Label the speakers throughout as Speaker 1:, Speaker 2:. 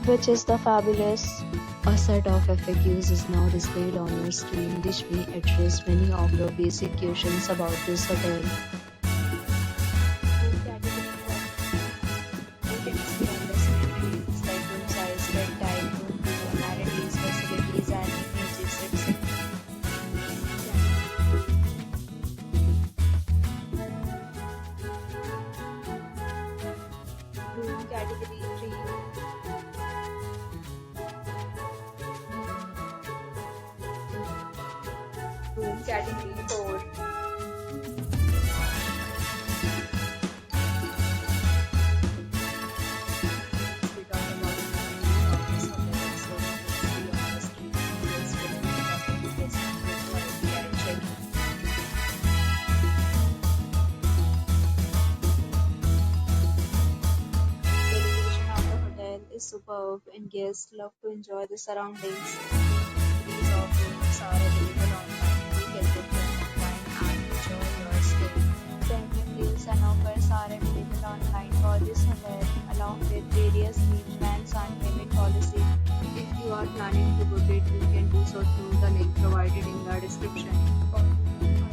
Speaker 1: which is the fabulous.
Speaker 2: A set of FAQs is now displayed on your screen, which may address many of your basic questions about this hotel.
Speaker 1: Room category 1. You can explore amenities like room size, bed type, room view, amenities, facilities, and images, etc. Room category 3. Room category 4. We talk about the amenities of this hotel, so you can see on the screen details related to the guest quality and check-in. The location of the hotel is superb and guests love to enjoy the surroundings. These of rooms are available online. You can book them online and enjoy your stay. Premium deals and offers are available online for this hotel, along with various meal plans and payment policy. If you are planning to book it, you can do so through the link provided in the description. For booking or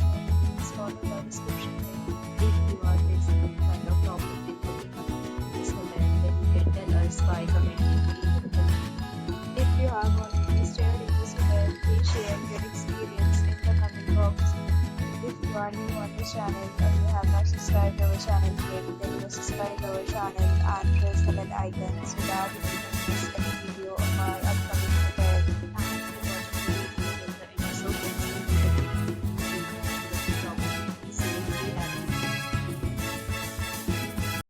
Speaker 1: please follow the description link. If you are facing any kind of problem in booking a room in this hotel, then you can tell us by commenting below. If you have already stayed in this hotel, please share your experience in the comment box. If you are new on this channel or you have not subscribed our channel yet, then you subscribe our channel and press the bell icon so that you don't miss any video of ours.